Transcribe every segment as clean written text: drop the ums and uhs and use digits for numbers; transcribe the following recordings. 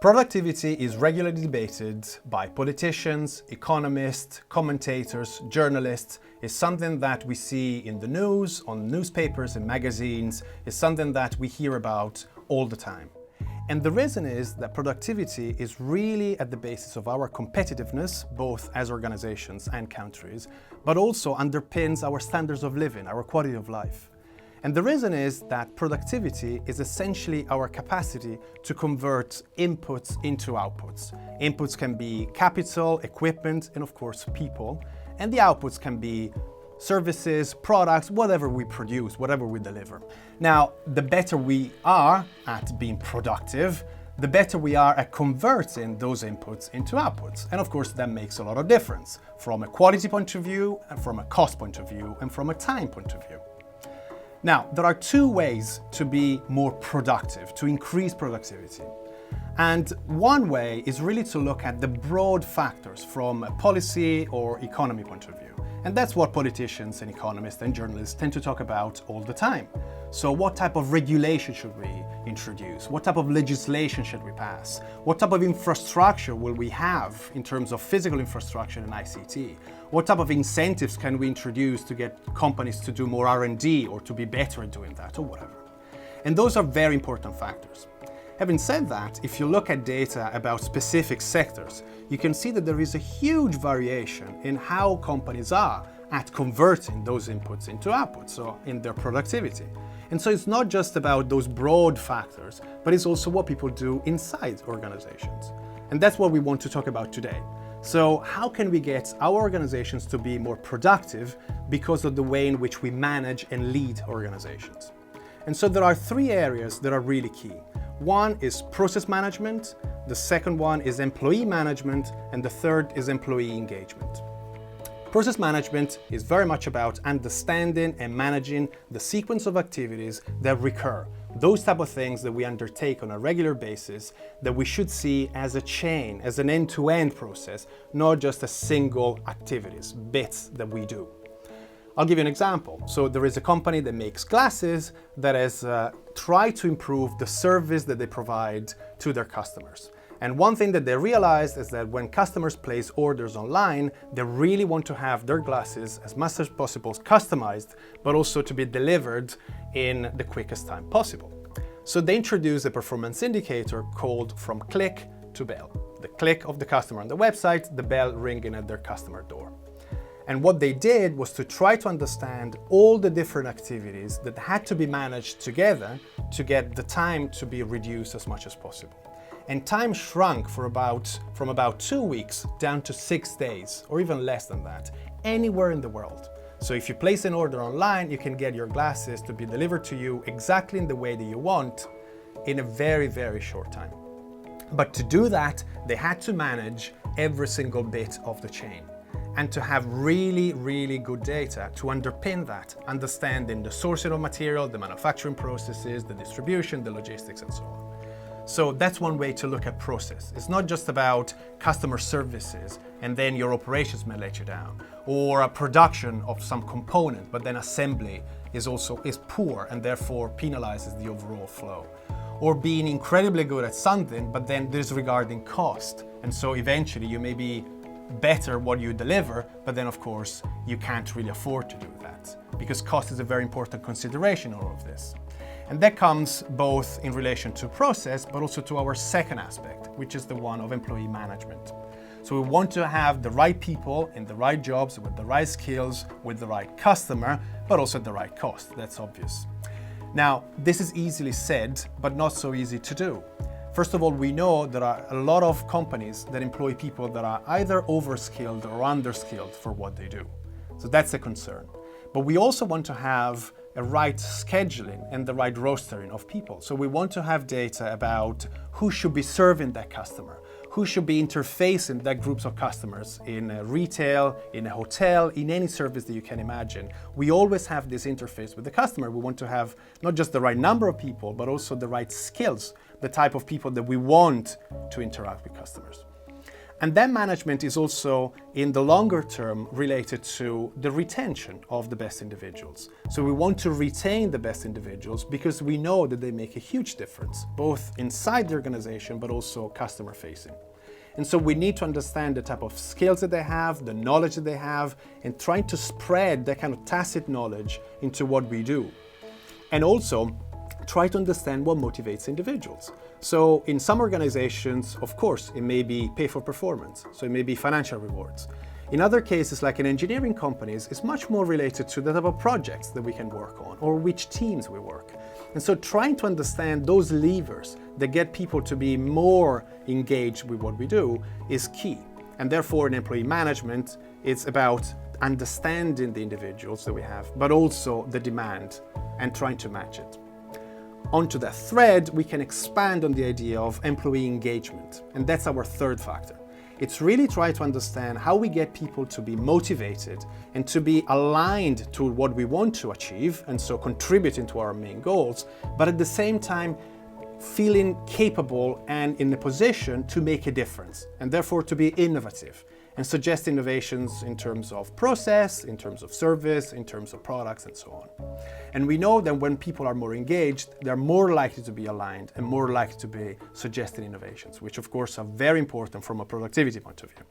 Productivity is regularly debated by politicians, economists, commentators, journalists. It's something that we see in the news, on newspapers and magazines. It's something that we hear about all the time. And the reason is that productivity is really at the basis of our competitiveness, both as organizations and countries, but also underpins our standards of living, our quality of life. And the reason is that productivity is essentially our capacity to convert inputs into outputs. Inputs can be capital, equipment, and of course people. And the outputs can be services, products, whatever we produce, whatever we deliver. Now, the better we are at being productive, the better we are at converting those inputs into outputs. And of course, that makes a lot of difference from a quality point of view, and from a cost point of view, and from a time point of view. Now, there are two ways to be more productive, to increase productivity. And one way is really to look at the broad factors from a policy or economy point of view. And that's what politicians and economists and journalists tend to talk about all the time. So what type of regulation should we introduce? What type of legislation should we pass? What type of infrastructure will we have in terms of physical infrastructure and ICT? What type of incentives can we introduce to get companies to do more R&D or to be better at doing that or whatever? And those are very important factors. Having said that, if you look at data about specific sectors, you can see that there is a huge variation in how companies are at converting those inputs into outputs, so in their productivity. And so it's not just about those broad factors, but it's also what people do inside organizations. And that's what we want to talk about today. So how can we get our organizations to be more productive because of the way in which we manage and lead organizations? And so there are three areas that are really key. One is process management, the second one is employee management, and the third is employee engagement. Process management is very much about understanding and managing the sequence of activities that recur. Those type of things that we undertake on a regular basis that we should see as a chain, as an end-to-end process, not just as single activities, bits that we do. I'll give you an example. So there is a company that makes glasses that has tried to improve the service that they provide to their customers. And one thing that they realized is that when customers place orders online, they really want to have their glasses as much as possible customized, but also to be delivered in the quickest time possible. So they introduced a performance indicator called From Click to Bell. The click of the customer on the website, the bell ringing at their customer door. And what they did was to try to understand all the different activities that had to be managed together to get the time to be reduced as much as possible. And time shrunk from about 2 weeks down to 6 days, or even less than that, anywhere in the world. So if you place an order online, you can get your glasses to be delivered to you exactly in the way that you want in a very, very short time. But to do that, they had to manage every single bit of the chain, and to have really, really good data to underpin that, understanding the sourcing of material, the manufacturing processes, the distribution, the logistics, and so on. So that's one way to look at process. It's not just about customer services and then your operations may let you down, or a production of some component, but then assembly is poor and therefore penalizes the overall flow. Or being incredibly good at something, but then disregarding cost. And so eventually you may be better what you deliver, but then of course you can't really afford to do that because cost is a very important consideration in all of this. And that comes both in relation to process, but also to our second aspect, which is the one of employee management. So we want to have the right people in the right jobs with the right skills, with the right customer, but also at the right cost. That's obvious. Now, this is easily said, but not so easy to do. First of all, we know there are a lot of companies that employ people that are either overskilled or underskilled for what they do. So that's a concern. But we also want to have a right scheduling and the right rostering of people. So we want to have data about who should be serving that customer, who should be interfacing that groups of customers in a retail, in a hotel, in any service that you can imagine. We always have this interface with the customer. We want to have not just the right number of people, but also the right skills, the type of people that we want to interact with customers. And then management is also, in the longer term, related to the retention of the best individuals. So we want to retain the best individuals because we know that they make a huge difference, both inside the organization, but also customer facing. And so we need to understand the type of skills that they have, the knowledge that they have, and trying to spread that kind of tacit knowledge into what we do. And also try to understand what motivates individuals. So in some organizations, of course, it may be pay for performance. So it may be financial rewards. In other cases, like in engineering companies, it's much more related to the type of projects that we can work on or which teams we work. And so trying to understand those levers that get people to be more engaged with what we do is key. And therefore in employee management, it's about understanding the individuals that we have, but also the demand and trying to match it. Onto that thread, we can expand on the idea of employee engagement. And that's our third factor. It's really try to understand how we get people to be motivated and to be aligned to what we want to achieve, and so contributing to our main goals, but at the same time feeling capable and in a position to make a difference, and therefore to be innovative and suggest innovations in terms of process, in terms of service, in terms of products, and so on. And we know that when people are more engaged, they're more likely to be aligned and more likely to be suggesting innovations, which of course are very important from a productivity point of view.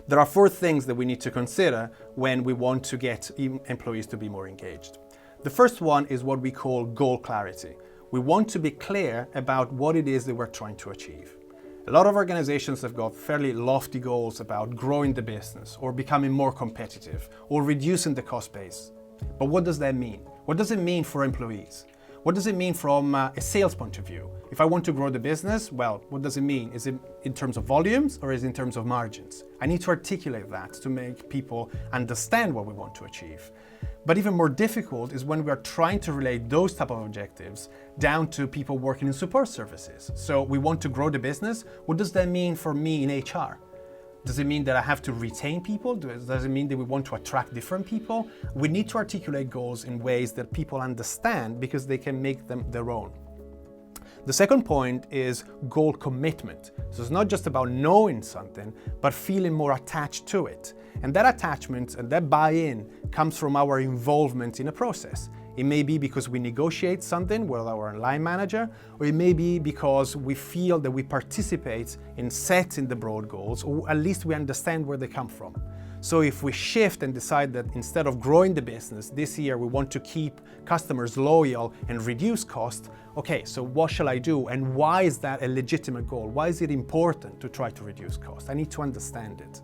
There are 4 things that we need to consider when we want to get employees to be more engaged. The first one is what we call goal clarity. We want to be clear about what it is that we're trying to achieve. A lot of organizations have got fairly lofty goals about growing the business or becoming more competitive or reducing the cost base. But what does that mean? What does it mean for employees? What does it mean from a sales point of view? If I want to grow the business, well, what does it mean? Is it in terms of volumes or is it in terms of margins? I need to articulate that to make people understand what we want to achieve. But even more difficult is when we are trying to relate those type of objectives down to people working in support services. So we want to grow the business. What does that mean for me in HR? Does it mean that I have to retain people? Does it mean that we want to attract different people? We need to articulate goals in ways that people understand because they can make them their own. The second point is goal commitment. So it's not just about knowing something, but feeling more attached to it. And that attachment and that buy-in comes from our involvement in a process. It may be because we negotiate something with our line manager, or it may be because we feel that we participate in setting the broad goals, or at least we understand where they come from. So if we shift and decide that instead of growing the business this year, we want to keep customers loyal and reduce cost, okay, so what shall I do? And why is that a legitimate goal? Why is it important to try to reduce cost? I need to understand it.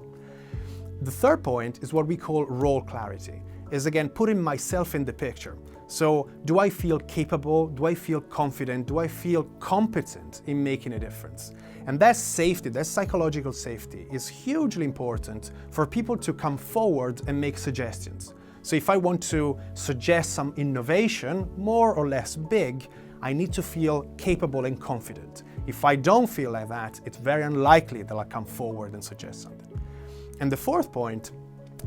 The third point is what we call role clarity, is again putting myself in the picture. So do I feel capable? Do I feel confident? Do I feel competent in making a difference? And that safety, that psychological safety is hugely important for people to come forward and make suggestions. So if I want to suggest some innovation, more or less big, I need to feel capable and confident. If I don't feel like that, it's very unlikely that I'll come forward and suggest something. And the fourth point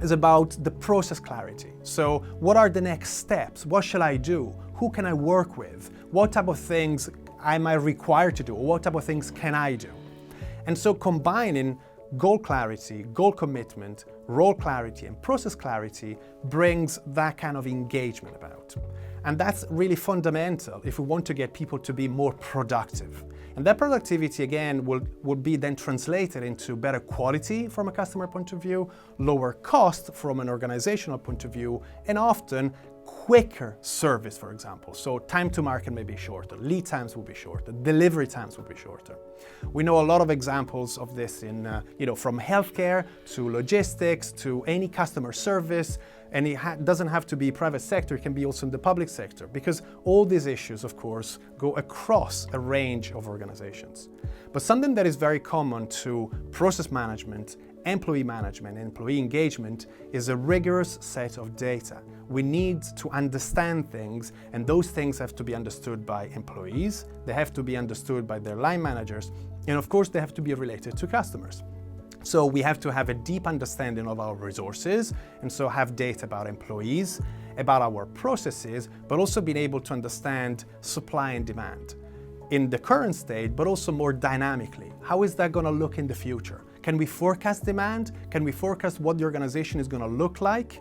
is about the process clarity. So what are the next steps? What shall I do? Who can I work with? What type of things am I required to do? Or what type of things can I do? And so combining goal clarity, goal commitment, role clarity, and process clarity brings that kind of engagement about. And that's really fundamental if we want to get people to be more productive. And that productivity, again, will be then translated into better quality from a customer point of view, lower cost from an organizational point of view, and often quicker service, for example. So time to market may be shorter, lead times will be shorter, delivery times will be shorter. We know a lot of examples of this in, from healthcare to logistics to any customer service, and it doesn't have to be private sector, it can be also in the public sector, because all these issues, of course, go across a range of organizations. But something that is very common to process management, employee management, and employee engagement is a rigorous set of data. We need to understand things, and those things have to be understood by employees, they have to be understood by their line managers, and of course they have to be related to customers. So we have to have a deep understanding of our resources, and so have data about employees, about our processes, but also being able to understand supply and demand. in the current state, but also more dynamically. How is that going to look in the future? Can we forecast demand? Can we forecast what the organization is going to look like?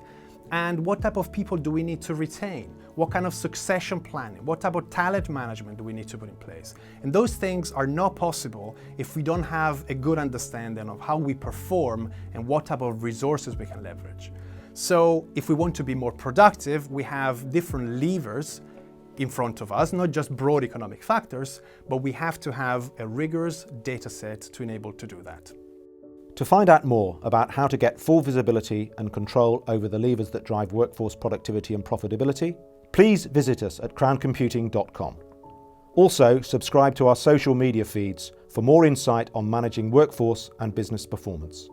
And what type of people do we need to retain? What kind of succession planning? What type of talent management do we need to put in place? And those things are not possible if we don't have a good understanding of how we perform and what type of resources we can leverage. So if we want to be more productive, we have different levers in front of us, not just broad economic factors, but we have to have a rigorous data set to enable to do that. To find out more about how to get full visibility and control over the levers that drive workforce productivity and profitability, please visit us at crowncomputing.com. Also, subscribe to our social media feeds for more insight on managing workforce and business performance.